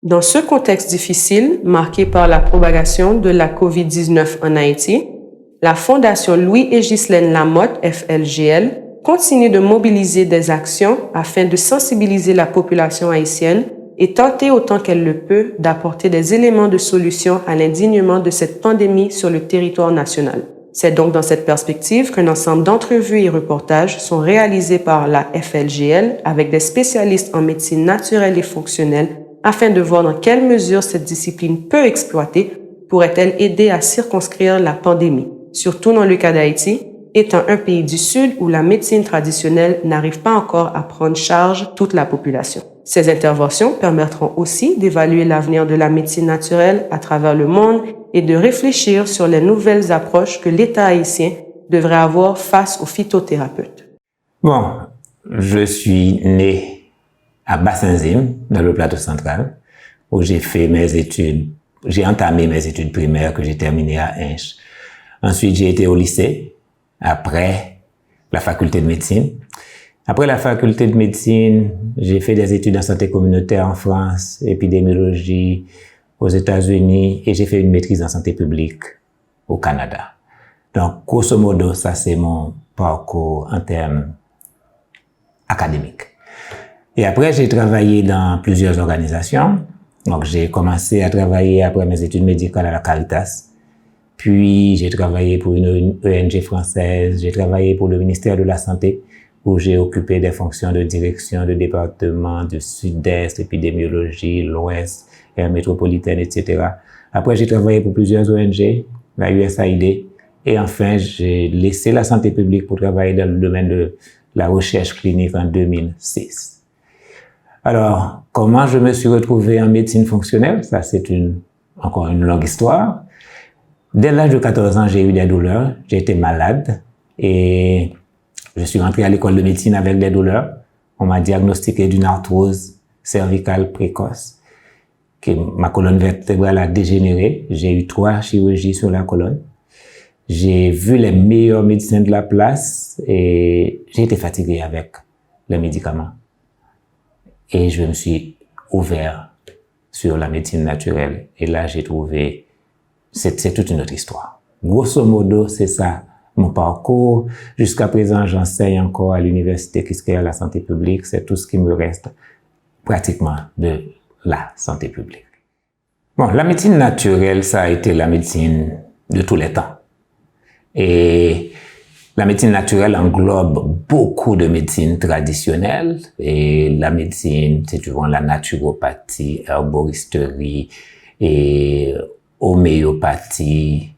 Dans ce contexte difficile, marqué par la propagation de la COVID-19 en Haïti, la Fondation Louis et Ghislaine Lamotte, FLGL, continue de mobiliser des actions afin de sensibiliser la population haïtienne et tenter autant qu'elle le peut d'apporter des éléments de solution à l'indignement de cette pandémie sur le territoire national. C'est donc dans cette perspective qu'un ensemble d'entrevues et reportages sont réalisés par la FLGL avec des spécialistes en médecine naturelle et fonctionnelle afin de voir dans quelle mesure cette discipline peu exploitée pourrait-elle aider à circonscrire la pandémie, surtout dans le cas d'Haïti, étant un pays du Sud où la médecine traditionnelle n'arrive pas encore à prendre charge toute la population. Ces interventions permettront aussi d'évaluer l'avenir de la médecine naturelle à travers le monde et de réfléchir sur les nouvelles approches que l'État haïtien devrait avoir face aux phytothérapeutes. Bon, je suis né à Bassinzim, dans le plateau central, où j'ai entamé mes études primaires que j'ai terminées à Hinche. Ensuite, j'ai été au lycée, après la faculté de médecine. Après la faculté de médecine, j'ai fait des études en santé communautaire en France, épidémiologie aux États-Unis, et j'ai fait une maîtrise en santé publique au Canada. Donc, grosso modo, ça c'est mon parcours en termes académiques. Et après, j'ai travaillé dans plusieurs organisations. Donc, j'ai commencé à travailler après mes études médicales à la Caritas. Puis, j'ai travaillé pour une ONG française. J'ai travaillé pour le ministère de la Santé, où j'ai occupé des fonctions de direction de département du Sud-Est, épidémiologie, l'Ouest, aire métropolitaine, etc. Après, j'ai travaillé pour plusieurs ONG, la USAID. Et enfin, j'ai laissé la santé publique pour travailler dans le domaine de la recherche clinique en 2006. Alors, comment je me suis retrouvé en médecine fonctionnelle? Ça, c'est encore une longue histoire. Dès l'âge de 14 ans, j'ai eu des douleurs. J'ai été malade et je suis rentré à l'école de médecine avec des douleurs. On m'a diagnostiqué d'une arthrose cervicale précoce. Ma colonne vertébrale a dégénéré. J'ai eu 3 chirurgies sur la colonne. J'ai vu les meilleurs médecins de la place et j'ai été fatigué avec les médicaments. Et je me suis ouvert sur la médecine naturelle. Et là, j'ai trouvé, c'est toute une autre histoire. Grosso modo, c'est ça, mon parcours. Jusqu'à présent, j'enseigne encore à l'université Quisqueya la santé publique. C'est tout ce qui me reste pratiquement de la santé publique. Bon, la médecine naturelle, ça a été la médecine de tous les temps. Et la médecine naturelle englobe beaucoup de médecine traditionnelle et la médecine, c'est souvent la naturopathie, herboristerie et homéopathie,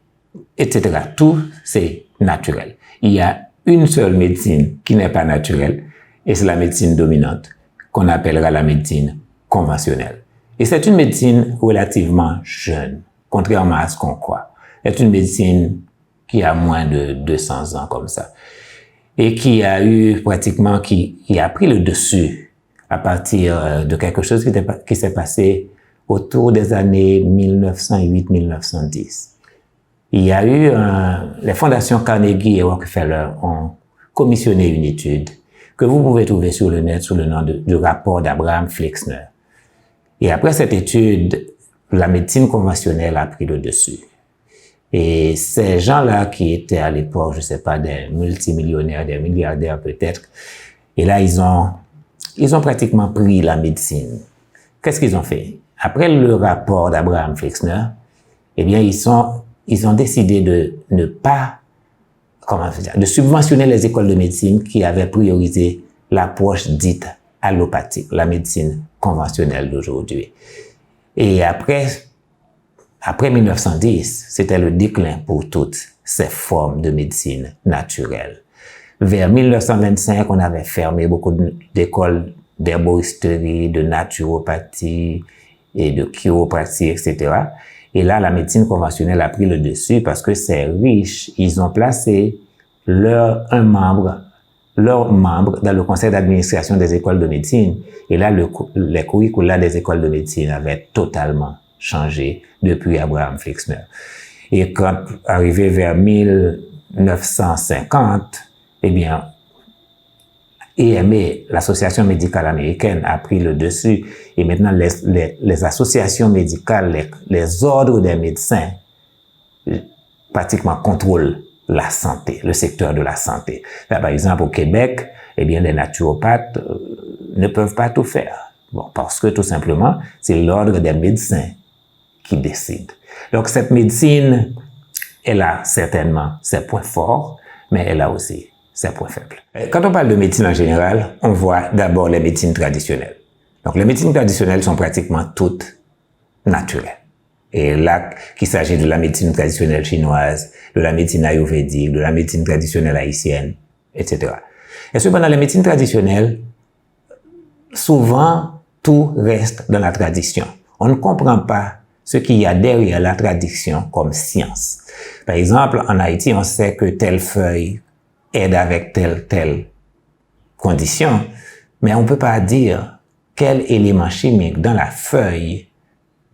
etc. Tout, c'est naturel. Il y a une seule médecine qui n'est pas naturelle et c'est la médecine dominante qu'on appellera la médecine conventionnelle. Et c'est une médecine relativement jeune, contrairement à ce qu'on croit. C'est une médecine qui a moins de 200 ans comme ça, et qui a eu pratiquement, qui a pris le dessus à partir de quelque chose qui s'est passé autour des années 1908-1910. Il y a eu les fondations Carnegie et Rockefeller ont commissionné une étude que vous pouvez trouver sur le net sous le nom du rapport d'Abraham Flexner. Et après cette étude, la médecine conventionnelle a pris le dessus. Et ces gens-là qui étaient à l'époque, je sais pas, des multimillionnaires, des milliardaires peut-être, et là, ils ont pratiquement pris la médecine. Qu'est-ce qu'ils ont fait? Après le rapport d'Abraham Flexner, eh bien, ils ont décidé de ne pas, de subventionner les écoles de médecine qui avaient priorisé l'approche dite allopathique, la médecine conventionnelle d'aujourd'hui. Et après 1910, c'était le déclin pour toutes ces formes de médecine naturelle. Vers 1925, on avait fermé beaucoup d'écoles d'herboristerie, de naturopathie et de chiropratie, etc. Et là, la médecine conventionnelle a pris le dessus parce que ces riches, ils ont placé leurs membres dans le conseil d'administration des écoles de médecine. Et là, les curricula des écoles de médecine avaient totalement changé depuis Abraham Flexner. Et quand arrivé vers 1950, eh bien, AMA, l'Association médicale américaine, a pris le dessus et maintenant les associations médicales, les ordres des médecins pratiquement contrôlent la santé, le secteur de la santé. Là, par exemple, au Québec, eh bien, les naturopathes ne peuvent pas tout faire. Bon, parce que tout simplement, c'est l'ordre des médecins qui décide. Donc, cette médecine, elle a certainement ses points forts, mais elle a aussi ses points faibles. Quand on parle de médecine en général, on voit d'abord les médecines traditionnelles. Donc, les médecines traditionnelles sont pratiquement toutes naturelles. Et là, qu'il s'agit de la médecine traditionnelle chinoise, de la médecine ayurvédique, de la médecine traditionnelle haïtienne, etc. Et cependant, les médecines traditionnelles, souvent, tout reste dans la tradition. On ne comprend pas ce qu'il y a derrière la tradition comme science. Par exemple, en Haïti, on sait que telle feuille aide avec telle condition, mais on ne peut pas dire quel élément chimique dans la feuille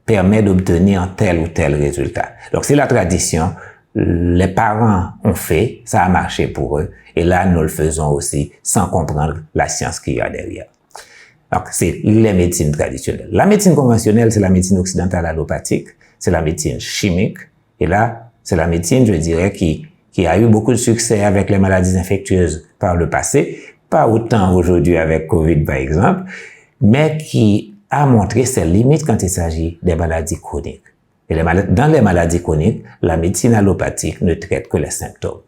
permet d'obtenir tel ou tel résultat. Donc, c'est la tradition. Les parents ont fait, ça a marché pour eux, et là, nous le faisons aussi sans comprendre la science qu'il y a derrière. Donc, c'est les médecines traditionnelles. La médecine conventionnelle, c'est la médecine occidentale allopathique, c'est la médecine chimique, et là, c'est la médecine, je dirais, qui a eu beaucoup de succès avec les maladies infectieuses par le passé, pas autant aujourd'hui avec COVID, par exemple, mais qui a montré ses limites quand il s'agit des maladies chroniques. Et dans les maladies chroniques, la médecine allopathique ne traite que les symptômes.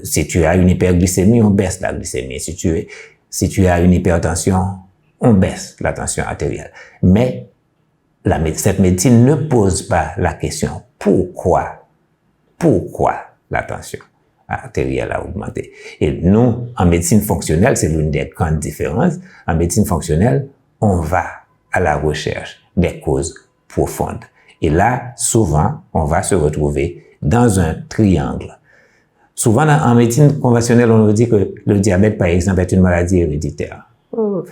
Si tu as une hyperglycémie, on baisse la glycémie. Si tu as une hypertension, on baisse la tension artérielle. Mais cette médecine ne pose pas la question pourquoi la tension artérielle a augmenté. Et nous, en médecine fonctionnelle, c'est l'une des grandes différences. En médecine fonctionnelle, on va à la recherche des causes profondes. Et là, souvent, on va se retrouver dans un triangle. Souvent, en médecine conventionnelle, on nous dit que le diabète, par exemple, est une maladie héréditaire.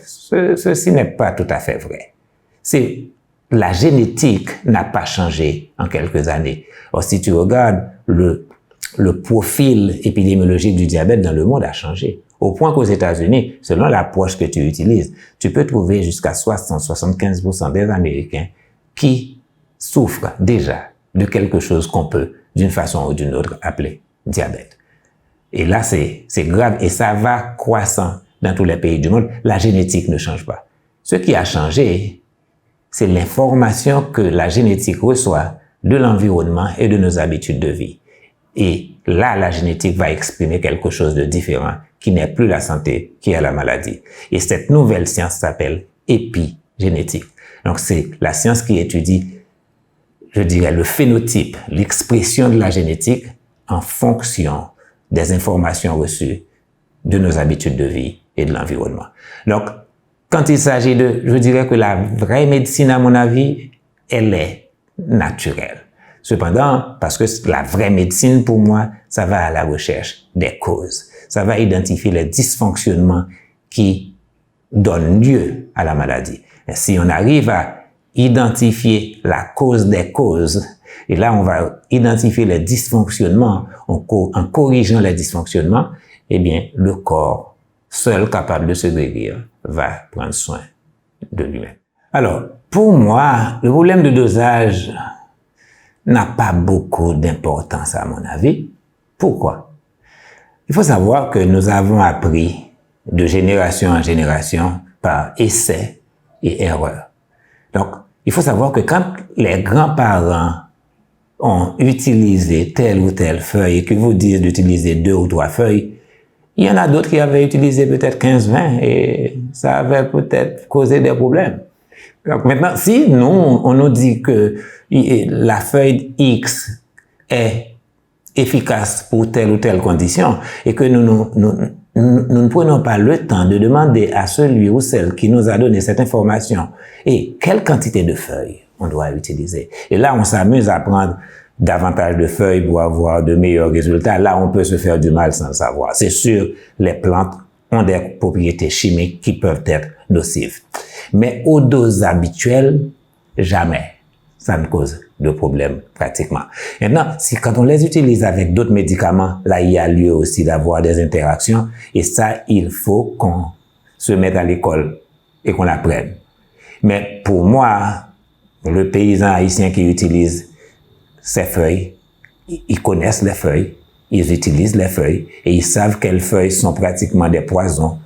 Ceci n'est pas tout à fait vrai. La génétique n'a pas changé en quelques années. Or, si tu regardes le profil épidémiologique du diabète dans le monde a changé. Au point qu'aux États-Unis, selon l'approche que tu utilises, tu peux trouver jusqu'à 60-75% des Américains qui souffrent déjà de quelque chose qu'on peut, d'une façon ou d'une autre, appeler diabète. Et là, c'est grave et ça va croissant dans tous les pays du monde. La génétique ne change pas. Ce qui a changé, c'est l'information que la génétique reçoit de l'environnement et de nos habitudes de vie. Et là, la génétique va exprimer quelque chose de différent qui n'est plus la santé, qui est la maladie. Et cette nouvelle science s'appelle épigénétique. Donc, c'est la science qui étudie, je dirais, le phénotype, l'expression de la génétique en fonction des informations reçues de nos habitudes de vie et de l'environnement. Donc, quand il s'agit je dirais que la vraie médecine, à mon avis, elle est naturelle. Cependant, parce que la vraie médecine, pour moi, ça va à la recherche des causes. Ça va identifier les dysfonctionnements qui donnent lieu à la maladie. Et si on arrive à identifier la cause des causes, et là, on va identifier les dysfonctionnements en corrigeant les dysfonctionnements, eh bien, le corps, seul capable de se guérir, va prendre soin de lui-même. Alors, pour moi, le problème de dosage n'a pas beaucoup d'importance à mon avis. Pourquoi? Il faut savoir que nous avons appris de génération en génération par essai et erreur. Donc, il faut savoir que quand les grands-parents ont utilisé telle ou telle feuille et qu'ils vous disent d'utiliser 2 ou 3 feuilles, il y en a d'autres qui avaient utilisé peut-être 15-20 et ça avait peut-être causé des problèmes. Donc maintenant, si nous, on nous dit que la feuille X est efficace pour telle ou telle condition et que nous ne prenons pas le temps de demander à celui ou celle qui nous a donné cette information et quelle quantité de feuilles on doit utiliser. Et là, on s'amuse à prendre davantage de feuilles pour avoir de meilleurs résultats. Là, on peut se faire du mal sans le savoir. C'est sûr, les plantes ont des propriétés chimiques qui peuvent être nocives. Mais aux doses habituelles, jamais. Ça ne cause de problème pratiquement. Maintenant, quand on les utilise avec d'autres médicaments, là, il y a lieu aussi d'avoir des interactions. Et ça, il faut qu'on se mettre à l'école et qu'on apprenne. Mais pour moi, le paysan haïtien qui utilise ces feuilles, ils connaissent les feuilles, ils utilisent les feuilles et ils savent quelles feuilles sont pratiquement des poisons.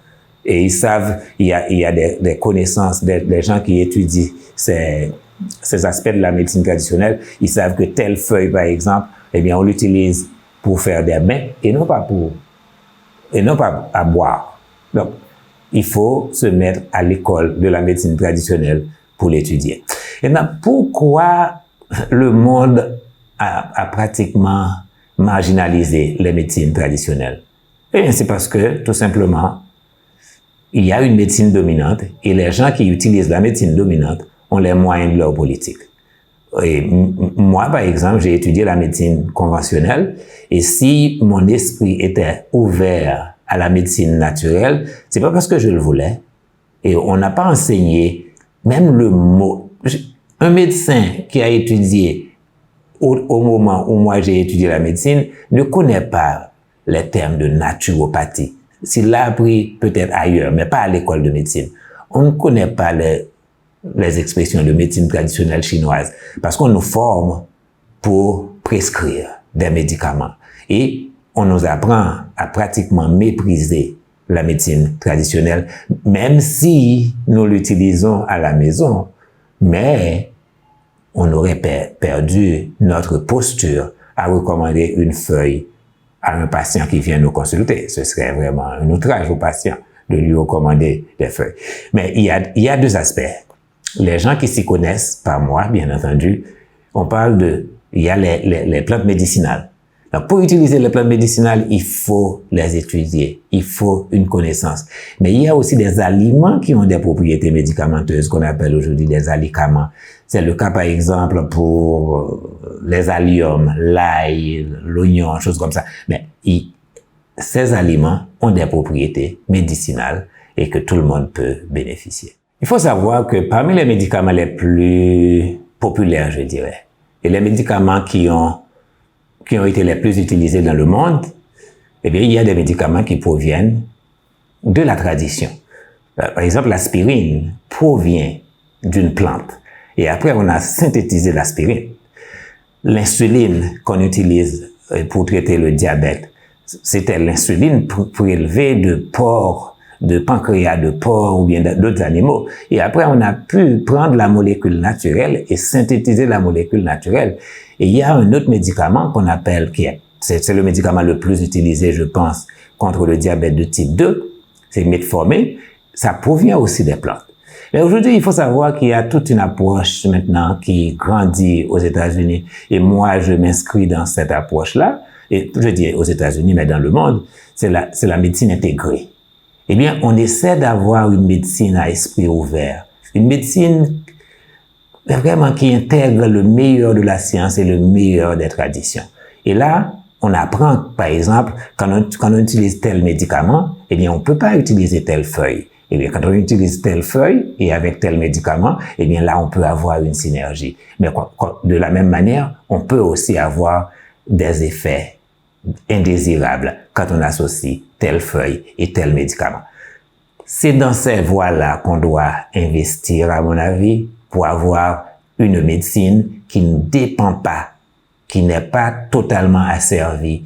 Et ils savent, il y a des connaissances, des gens qui étudient ces aspects de la médecine traditionnelle. Ils savent que telle feuille, par exemple, eh bien, on l'utilise pour faire des bains et non pas à boire. Donc, il faut se mettre à l'école de la médecine traditionnelle pour l'étudier. Et maintenant, pourquoi le monde a pratiquement marginalisé les médecines traditionnelles? Eh bien, c'est parce que, tout simplement, il y a une médecine dominante et les gens qui utilisent la médecine dominante ont les moyens de leur politique. Et moi, par exemple, j'ai étudié la médecine conventionnelle et si mon esprit était ouvert à la médecine naturelle, c'est pas parce que je le voulais. Et on n'a pas enseigné même le mot. Un médecin qui a étudié au moment où moi j'ai étudié la médecine ne connaît pas les termes de naturopathie. S'il l'a appris peut-être ailleurs, mais pas à l'école de médecine. On ne connaît pas les expressions de médecine traditionnelle chinoise parce qu'on nous forme pour prescrire des médicaments. Et on nous apprend à pratiquement mépriser la médecine traditionnelle, même si nous l'utilisons à la maison, mais on aurait perdu notre posture à recommander une feuille à un patient qui vient nous consulter. Ce serait vraiment un outrage au patient de lui recommander des feuilles. Mais il y a deux aspects. Les gens qui s'y connaissent, pas moi, bien entendu, on parle il y a les plantes médicinales. Donc, pour utiliser les plantes médicinales, il faut les étudier. Il faut une connaissance. Mais il y a aussi des aliments qui ont des propriétés médicamenteuses qu'on appelle aujourd'hui des alicaments. C'est le cas, par exemple, pour les alliums, l'ail, l'oignon, choses comme ça. Mais ces aliments ont des propriétés médicinales et que tout le monde peut bénéficier. Il faut savoir que parmi les médicaments les plus populaires, je dirais, et les médicaments qui ont été les plus utilisés dans le monde, eh bien, il y a des médicaments qui proviennent de la tradition. Par exemple, l'aspirine provient d'une plante. Et après, on a synthétisé l'aspirine. L'insuline qu'on utilise pour traiter le diabète, c'était l'insuline prélevée de porcs, de pancréas de porc ou bien d'autres animaux. Et après, on a pu prendre la molécule naturelle et synthétiser la molécule naturelle. Et il y a un autre médicament qu'on appelle, c'est le médicament le plus utilisé, je pense, contre le diabète de type 2, c'est metformine. Ça provient aussi des plantes. Mais aujourd'hui, il faut savoir qu'il y a toute une approche maintenant qui grandit aux États-Unis. Et moi, je m'inscris dans cette approche-là. Et je dis aux États-Unis, mais dans le monde, c'est la médecine intégrée. Eh bien, on essaie d'avoir une médecine à esprit ouvert. Une médecine vraiment qui intègre le meilleur de la science et le meilleur des traditions. Et là, on apprend, par exemple, quand on utilise tel médicament, eh bien, on peut pas utiliser telle feuille. Eh bien, quand on utilise telle feuille et avec tel médicament, eh bien, là, on peut avoir une synergie. Mais de la même manière, on peut aussi avoir des effets indésirables quand on associe telle feuille et tel médicament. C'est dans ces voies-là qu'on doit investir, à mon avis, pour avoir une médecine qui ne dépend pas, qui n'est pas totalement asservie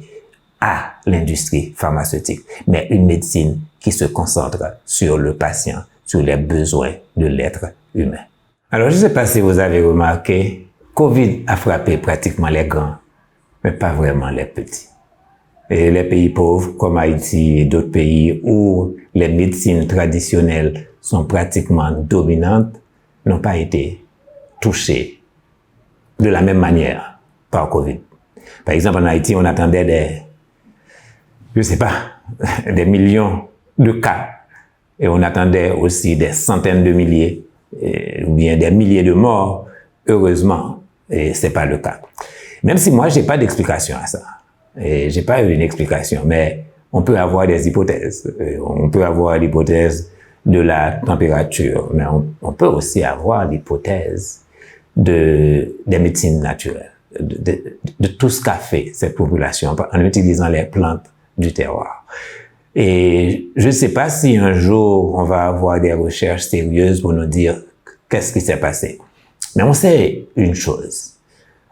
à l'industrie pharmaceutique, mais une médecine qui se concentre sur le patient, sur les besoins de l'être humain. Alors, je ne sais pas si vous avez remarqué, Covid a frappé pratiquement les grands, mais pas vraiment les petits. Et les pays pauvres, comme Haïti et d'autres pays où les médecines traditionnelles sont pratiquement dominantes, n'ont pas été touchés de la même manière par Covid. Par exemple, en Haïti, on attendait des millions de cas. Et on attendait aussi des centaines de milliers, ou bien des milliers de morts. Heureusement, et c'est pas le cas. Même si moi, j'ai pas d'explication à ça. Et j'ai pas eu une explication, mais on peut avoir des hypothèses. On peut avoir l'hypothèse de la température, mais on peut aussi avoir l'hypothèse des médecines naturelles, de tout ce qu'a fait cette population en utilisant les plantes du terroir. Et je ne sais pas si un jour on va avoir des recherches sérieuses pour nous dire qu'est-ce qui s'est passé. Mais on sait une chose.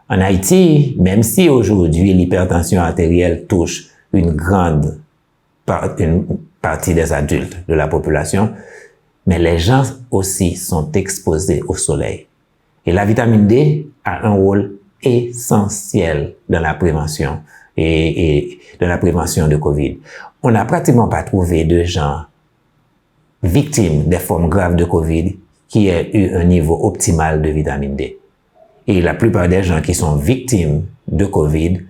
En Haïti, même si aujourd'hui l'hypertension artérielle touche une partie des adultes de la population, mais les gens aussi sont exposés au soleil. Et la vitamine D a un rôle essentiel dans la prévention et dans la prévention de COVID. On n'a pratiquement pas trouvé de gens victimes des formes graves de COVID qui aient eu un niveau optimal de vitamine D. Et la plupart des gens qui sont victimes de COVID,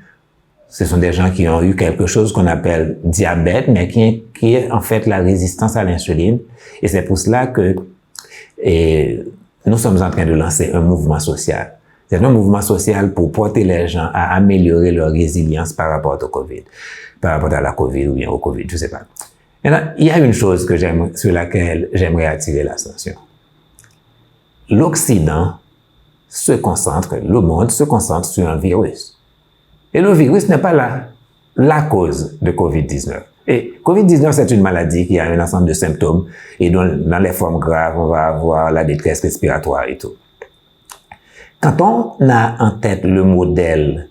ce sont des gens qui ont eu quelque chose qu'on appelle diabète, mais qui est en fait la résistance à l'insuline. Et c'est pour cela que nous sommes en train de lancer un mouvement social. C'est un mouvement social pour porter les gens à améliorer leur résilience par rapport au COVID, par rapport à la COVID ou bien au COVID, je sais pas. Maintenant, il y a une chose sur laquelle j'aimerais attirer l'attention. L'Occident le monde se concentre sur un virus. Et le virus n'est pas la cause de COVID-19. Et COVID-19, c'est une maladie qui a un ensemble de symptômes et dans les formes graves, on va avoir la détresse respiratoire et tout. Quand on a en tête le modèle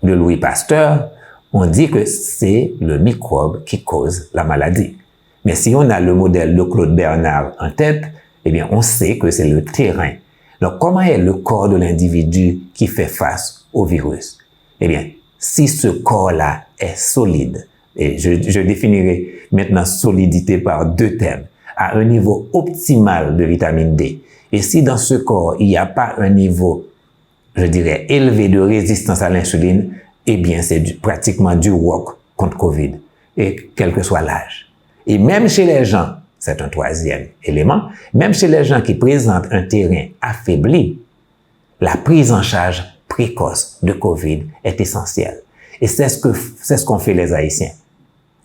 de Louis Pasteur, on dit que c'est le microbe qui cause la maladie. Mais si on a le modèle de Claude Bernard en tête, eh bien, on sait que c'est le terrain. Donc, comment est le corps de l'individu qui fait face au virus? Eh bien, si ce corps-là est solide, et je définirai maintenant solidité par deux termes, à un niveau optimal de vitamine D, et si dans ce corps, il n'y a pas un niveau, je dirais, élevé de résistance à l'insuline, eh bien, c'est pratiquement du rock contre COVID, et quel que soit l'âge. Et même chez les gens, c'est un troisième élément, même chez les gens qui présentent un terrain affaibli, la prise en charge précoce de COVID est essentielle. Et c'est ce qu'ont fait les Haïtiens.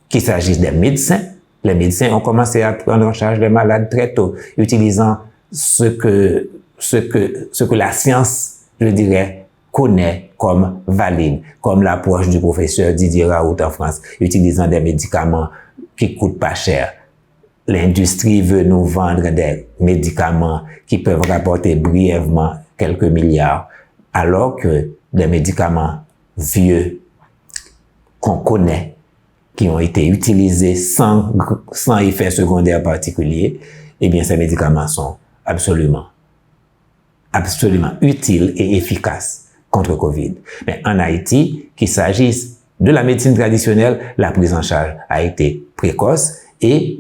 Qu'il s'agisse des médecins, les médecins ont commencé à prendre en charge les malades très tôt, utilisant ce que la science, je dirais, connaît comme valide, comme l'approche du professeur Didier Raoult en France, utilisant des médicaments qui coûtent pas cher. L'industrie veut nous vendre des médicaments qui peuvent rapporter brièvement quelques milliards, alors que des médicaments vieux qu'on connaît, qui ont été utilisés sans effet secondaire particulier, eh bien, ces médicaments sont absolument utiles et efficaces contre COVID. Mais en Haïti, qu'il s'agisse de la médecine traditionnelle, la prise en charge a été précoce et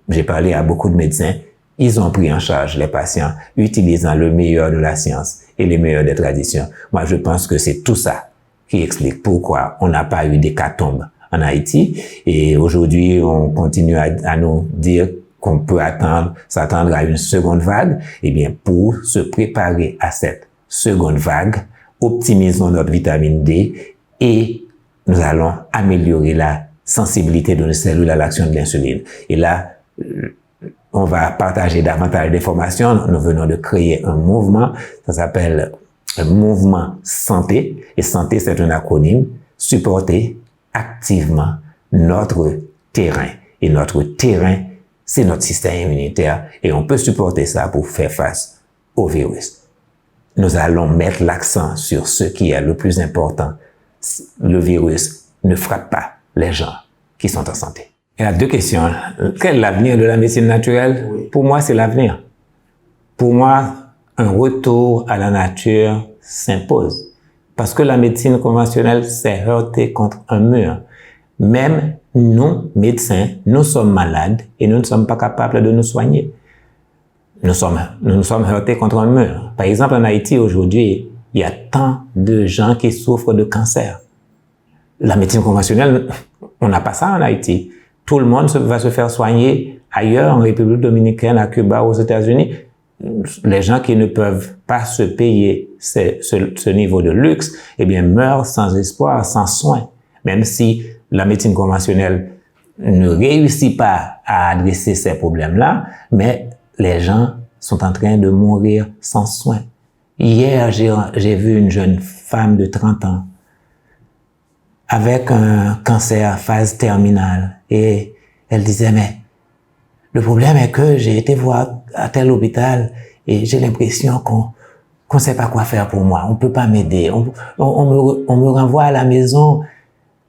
j'ai parlé à beaucoup de médecins, ils ont pris en charge les patients utilisant le meilleur de la science et le meilleur des traditions. Moi, je pense que c'est tout ça qui explique pourquoi on n'a pas eu d'hécatombe en Haïti. Et aujourd'hui, on continue à nous dire qu'on peut s'attendre à une seconde vague. Eh bien, pour se préparer à cette seconde vague, optimisons notre vitamine D et nous allons améliorer la sensibilité de nos cellules à l'action de l'insuline. Et là, on va partager davantage d'informations. Nous venons de créer un mouvement, ça s'appelle un mouvement santé. Et santé, c'est un acronyme, supporter activement notre terrain. Et notre terrain, c'est notre système immunitaire. Et on peut supporter ça pour faire face au virus. Nous allons mettre l'accent sur ce qui est le plus important. Le virus ne frappe pas les gens qui sont en santé. Il y a deux questions. Quel est l'avenir de la médecine naturelle? Oui. Pour moi, c'est l'avenir. Pour moi, un retour à la nature s'impose. Parce que la médecine conventionnelle s'est heurtée contre un mur. Même nous, médecins, nous sommes malades et nous ne sommes pas capables de nous soigner. Nous nous sommes heurtés contre un mur. Par exemple, en Haïti, aujourd'hui, il y a tant de gens qui souffrent de cancer. La médecine conventionnelle, on n'a pas ça en Haïti. Tout le monde va se faire soigner ailleurs, en République dominicaine, à Cuba, aux États-Unis. Les gens qui ne peuvent pas se payer ce niveau de luxe, eh bien, meurent sans espoir, sans soin. Même si la médecine conventionnelle ne réussit pas à adresser ces problèmes-là, mais les gens sont en train de mourir sans soin. Hier, j'ai vu une jeune femme de 30 ans avec un cancer phase terminale et Elle disait, mais le problème est que j'ai été voir à tel hôpital et j'ai l'impression qu'on sait pas quoi faire pour moi. On peut pas m'aider. On me renvoie à la maison,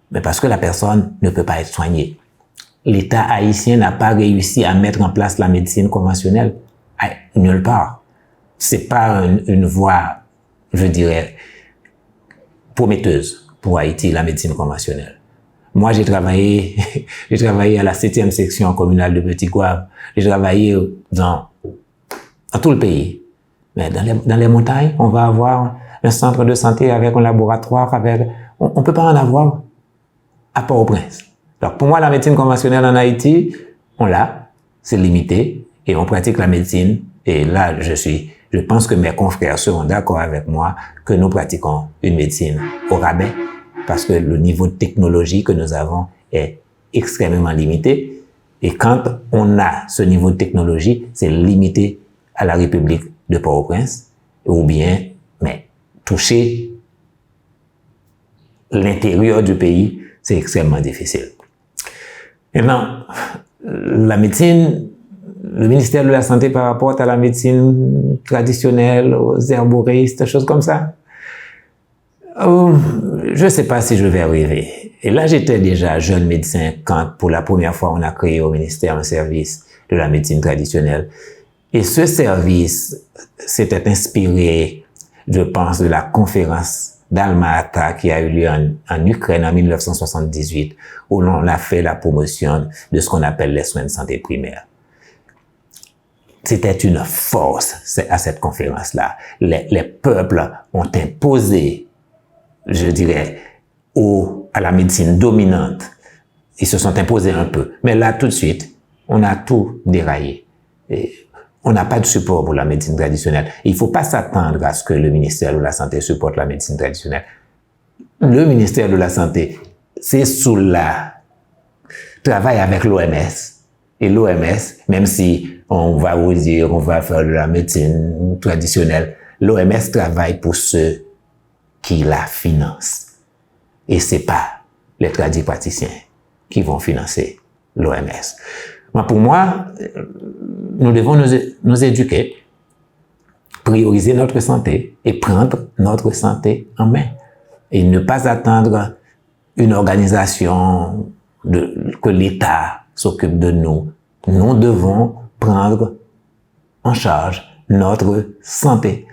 mais parce que la personne ne peut pas être soignée. L'État haïtien n'a pas réussi à mettre en place la médecine conventionnelle nulle part. C'est pas une voie, je dirais, prometteuse pour Haïti, la médecine conventionnelle. Moi, j'ai travaillé à la 7e section communale de Petit Goâve. J'ai travaillé dans tout le pays. Mais dans les montagnes, on va avoir un centre de santé avec un laboratoire, on peut pas en avoir à Port-au-Prince. Donc, pour moi, la médecine conventionnelle en Haïti, on l'a, c'est limité, et on pratique la médecine. Et là, je pense que mes confrères seront d'accord avec moi que nous pratiquons une médecine au rabais, parce que le niveau de technologie que nous avons est extrêmement limité. Et quand on a ce niveau de technologie, c'est limité à la République de Port-au-Prince, ou bien, mais toucher l'intérieur du pays, c'est extrêmement difficile. Maintenant, la médecine, le ministère de la Santé par rapport à la médecine traditionnelle, aux herboristes, choses comme ça, je ne sais pas si je vais arriver. Et là, j'étais déjà jeune médecin quand, pour la première fois, on a créé au ministère un service de la médecine traditionnelle. Et ce service s'était inspiré, je pense, de la conférence d'Alma-Ata qui a eu lieu en Ukraine en 1978, où l'on a fait la promotion de ce qu'on appelle les soins de santé primaire. C'était une force à cette conférence-là. Les peuples ont imposé, je dirais, à la médecine dominante. Ils se sont imposés un peu. Mais là, tout de suite, on a tout déraillé. Et on n'a pas de support pour la médecine traditionnelle. Il ne faut pas s'attendre à ce que le ministère de la Santé supporte la médecine traditionnelle. Le ministère de la Santé, c'est sous la travail avec l'OMS. Et l'OMS, même si on va vous dire qu'on va faire de la médecine traditionnelle, l'OMS travaille pour ceux qui la financent. Et c'est pas les tradipraticiens qui vont financer l'OMS. Pour moi, nous devons nous éduquer, prioriser notre santé et prendre notre santé en main. Et ne pas attendre une organisation que l'État s'occupe de nous. Nous devons prendre en charge notre santé.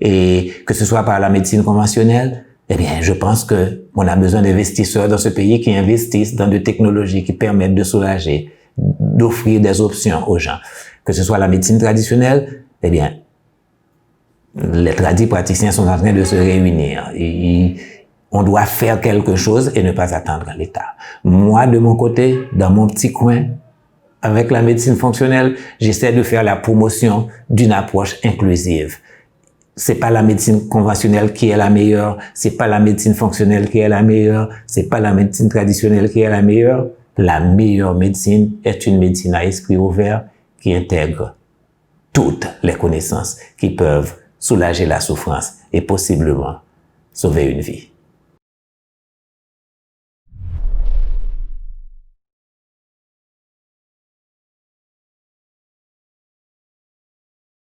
Et que ce soit par la médecine conventionnelle, eh bien, je pense que on a besoin d'investisseurs dans ce pays qui investissent dans des technologies qui permettent de soulager, d'offrir des options aux gens. Que ce soit la médecine traditionnelle, eh bien, les tradipraticiens sont en train de se réunir. On doit faire quelque chose et ne pas attendre l'État. Moi, de mon côté, dans mon petit coin, avec la médecine fonctionnelle, j'essaie de faire la promotion d'une approche inclusive. C'est pas la médecine conventionnelle qui est la meilleure, c'est pas la médecine fonctionnelle qui est la meilleure, c'est pas la médecine traditionnelle qui est la meilleure. La meilleure médecine est une médecine à esprit ouvert qui intègre toutes les connaissances qui peuvent soulager la souffrance et possiblement sauver une vie.